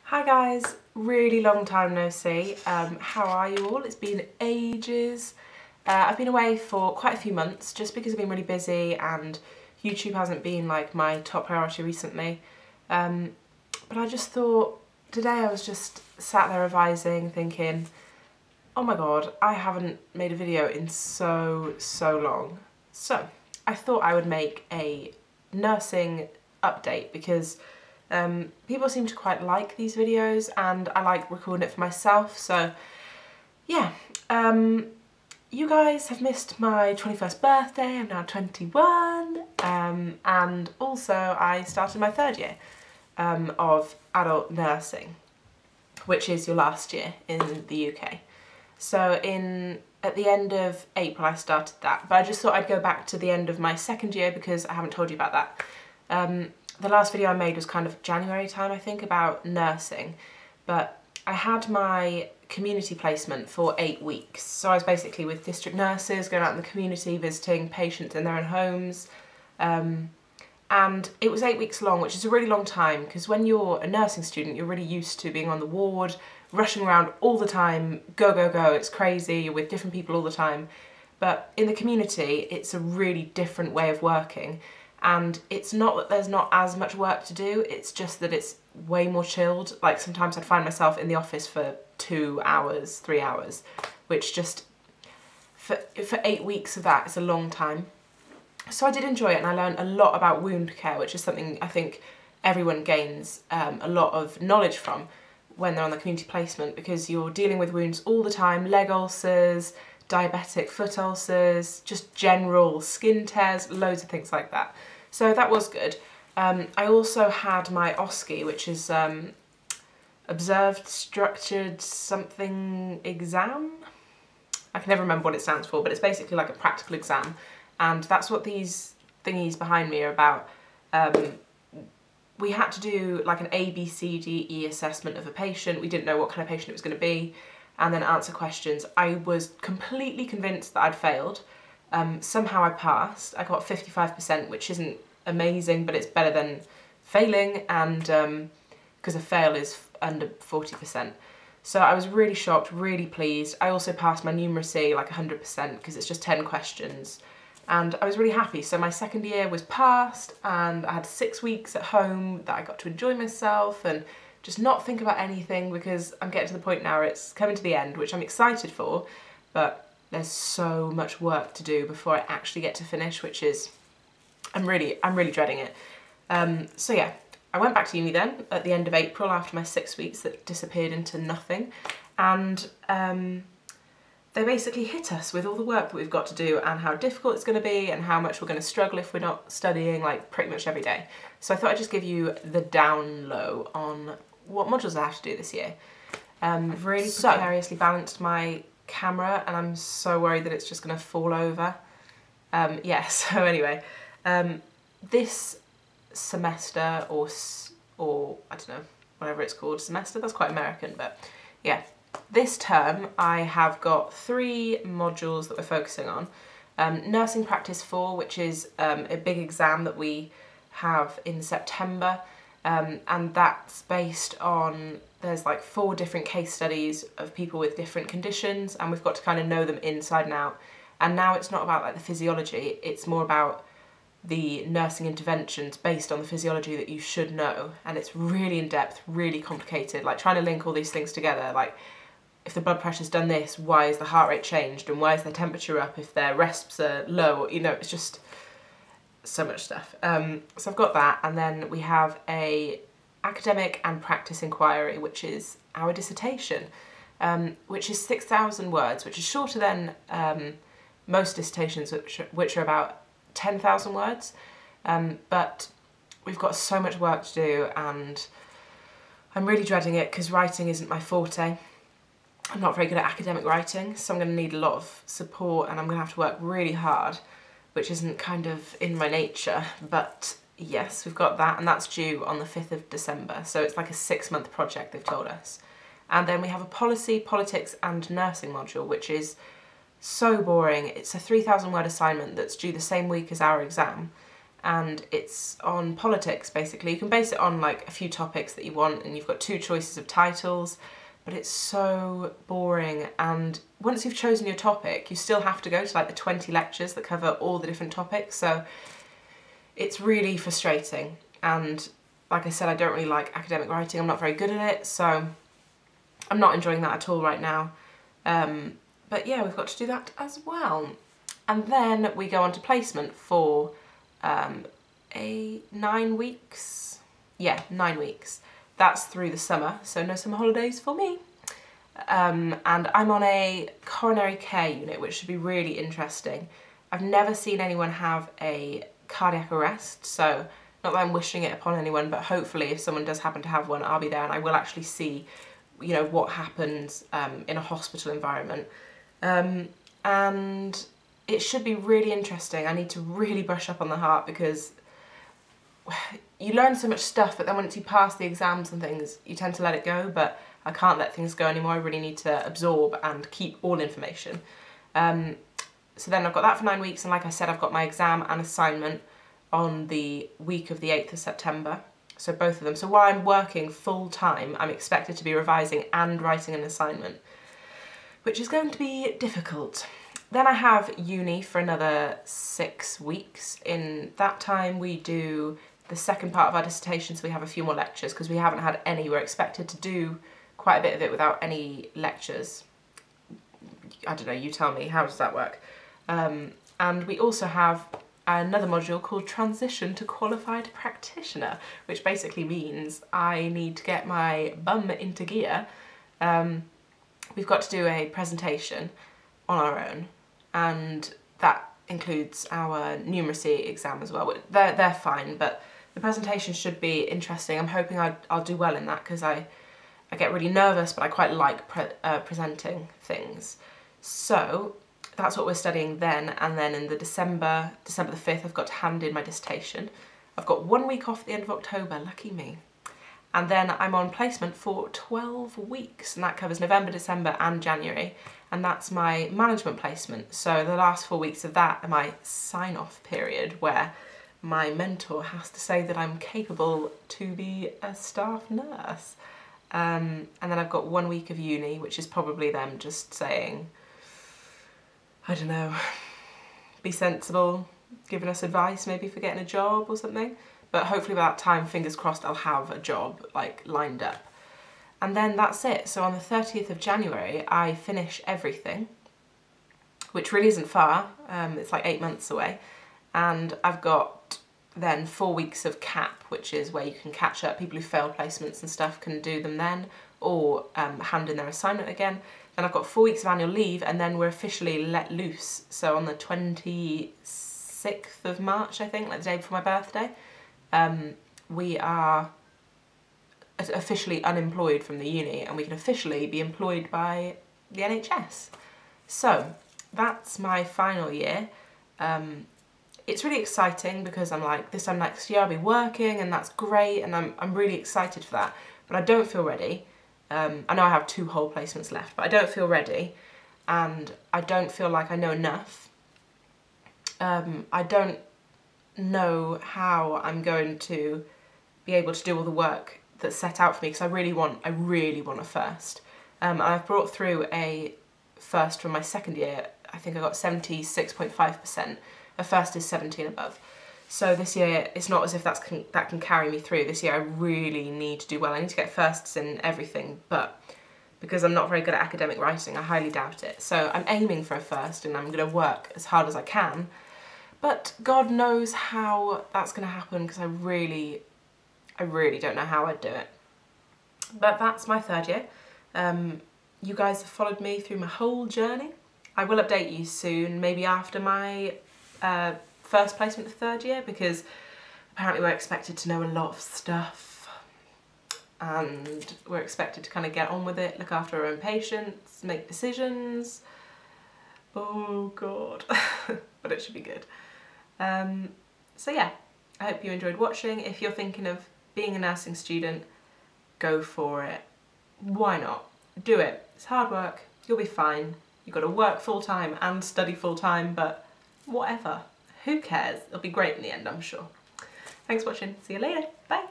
Hi guys, really long time no see. How are you all? It's been ages. I've been away for quite a few months just because I've been really busy and YouTube hasn't been like my top priority recently. But I just thought today I was just sat there revising thinking, oh my god, I haven't made a video in so long. So I thought I would make a nursing update because people seem to quite like these videos and I like recording it for myself, so yeah. You guys have missed my 21st birthday, I'm now 21, and also I started my third year of adult nursing, which is your last year in the UK. So at the end of April I started that, but I just thought I'd go back to the end of my second year because I haven't told you about that. The last video I made was kind of January time, I think, about nursing, but I had my community placement for 8 weeks. So I was basically with district nurses, going out in the community, visiting patients in their own homes. And it was 8 weeks long, which is a really long time because when you're a nursing student, you're really used to being on the ward, rushing around all the time, go, go, go, it's crazy, you're with different people all the time. But in the community, it's a really different way of working. And it's not that there's not as much work to do, it's just that it's way more chilled. Like sometimes I'd find myself in the office for 2 hours, 3 hours, which just, for 8 weeks of that, it's a long time. So I did enjoy it and I learned a lot about wound care, which is something I think everyone gains a lot of knowledge from when they're on the community placement, because you're dealing with wounds all the time, leg ulcers, diabetic foot ulcers, just general skin tears, loads of things like that. So that was good. I also had my OSCE, which is Observed Structured Something Exam. I can never remember what it stands for, but it's basically like a practical exam. And that's what these thingies behind me are about. We had to do like an A, B, C, D, E assessment of a patient. We didn't know what kind of patient it was going to be, and then answer questions. I was completely convinced that I'd failed. Somehow I passed. I got 55%, which isn't amazing, but it's better than failing, and because a fail is under 40%. So I was really shocked, really pleased. I also passed my numeracy like 100% because it's just 10 questions. And I was really happy. So my second year was passed and I had 6 weeks at home that I got to enjoy myself and just not think about anything, because I'm getting to the point now where it's coming to the end, which I'm excited for, but there's so much work to do before I actually get to finish, which is, I'm really dreading it. So yeah, I went back to uni then at the end of April after my 6 weeks that disappeared into nothing, and they basically hit us with all the work that we've got to do and how difficult it's going to be and how much we're going to struggle if we're not studying like pretty much every day. So I thought I'd just give you the down low on what modules I have to do this year. I've really precariously balanced my camera and I'm so worried that it's just going to fall over. Yeah, so anyway, this semester or I don't know, whatever it's called, semester, that's quite American, but yeah. This term I have got 3 modules that we're focusing on. Nursing Practice 4, which is a big exam that we have in September, and that's based on, there's like 4 different case studies of people with different conditions, and we've got to kind of know them inside and out. And now it's not about like the physiology, it's more about the nursing interventions based on the physiology that you should know, and it's really in depth, really complicated, like trying to link all these things together, like if the blood pressure's done this, why is the heart rate changed, and why is their temperature up if their resps are low, you know, it's just so much stuff. So I've got that, and then we have a academic and practice inquiry, which is our dissertation, which is 6,000 words, which is shorter than most dissertations, which are about 10,000 words, but we've got so much work to do and I'm really dreading it because writing isn't my forte. I'm not very good at academic writing, so I'm going to need a lot of support and I'm going to have to work really hard, which isn't kind of in my nature, but yes, we've got that, and that's due on the 5th of December, so it's like a 6-month project, they've told us. And then we have a policy, politics and nursing module, which is so boring. It's a 3,000 word assignment that's due the same week as our exam, and it's on politics basically. You can base it on like a few topics that you want, and you've got 2 choices of titles, but it's so boring. And once you've chosen your topic, you still have to go to like the 20 lectures that cover all the different topics, so it's really frustrating. And like I said, I don't really like academic writing, I'm not very good at it, so I'm not enjoying that at all right now. But yeah, we've got to do that as well. And then we go on to placement for 9 weeks. Yeah, 9 weeks. That's through the summer, so no summer holidays for me. And I'm on a coronary care unit, which should be really interesting. I've never seen anyone have a cardiac arrest, so not that I'm wishing it upon anyone, but hopefully if someone does happen to have one, I'll be there and I will actually see, you know, what happens in a hospital environment. And it should be really interesting. I need to really brush up on the heart, because you learn so much stuff, but then once you pass the exams and things, you tend to let it go, but I can't let things go anymore. I really need to absorb and keep all information. So then I've got that for 9 weeks, and like I said, I've got my exam and assignment on the week of the 8th of September. So both of them. So while I'm working full time, I'm expected to be revising and writing an assignment, which is going to be difficult. Then I have uni for another 6 weeks. In that time we do the second part of our dissertation, so we have a few more lectures because we haven't had any. We're expected to do quite a bit of it without any lectures. I don't know, you tell me, how does that work? And we also have another module called Transition to Qualified Practitioner, which basically means I need to get my bum into gear. We've got to do a presentation on our own, and that includes our numeracy exam as well. They're fine, but the presentation should be interesting. I'm hoping I'll do well in that, because I get really nervous, but I quite like presenting things. So that's what we're studying then, and then in the December the 5th, I've got to hand in my dissertation. I've got 1 week off at the end of October, lucky me. And then I'm on placement for 12 weeks, and that covers November, December and January, and that's my management placement. So the last 4 weeks of that are my sign-off period, where my mentor has to say that I'm capable to be a staff nurse. And then I've got 1 week of uni, which is probably them just saying, I don't know, be sensible, giving us advice maybe for getting a job or something. But hopefully by that time, fingers crossed, I'll have a job like lined up. And then that's it. So on the 30th of January, I finish everything, which really isn't far. It's like 8 months away. And I've got then 4 weeks of CAP, which is where you can catch up. People who fail placements and stuff can do them then, or hand in their assignment again. Then I've got 4 weeks of annual leave, and then we're officially let loose. So on the 26th of March, I think, like the day before my birthday, we are officially unemployed from the uni, and we can officially be employed by the NHS. So that's my final year. It's really exciting because I'm like, this time next year I'll be working, and that's great, and I'm really excited for that, but I don't feel ready. I know I have 2 whole placements left, but I don't feel ready, and I don't feel like I know enough. I don't know how I'm going to be able to do all the work that's set out for me, because I really want a first. I've brought through a first from my second year. I think I got 76.5%. A first is 70 and above. So this year, it's not as if that can carry me through. This year I really need to do well. I need to get firsts in everything, but because I'm not very good at academic writing, I highly doubt it. So I'm aiming for a first, and I'm going to work as hard as I can, but God knows how that's going to happen, because I really don't know how I'd do it. But that's my 3rd year. You guys have followed me through my whole journey. I will update you soon, maybe after my first placement of 3rd year, because apparently we're expected to know a lot of stuff, and we're expected to kind of get on with it, look after our own patients, make decisions. Oh God, but it should be good. So yeah, I hope you enjoyed watching. If you're thinking of being a nursing student, go for it. Why not? Do it. It's hard work, you'll be fine. You've got to work full-time and study full-time, but whatever. Who cares? It'll be great in the end, I'm sure. Thanks for watching. See you later. Bye.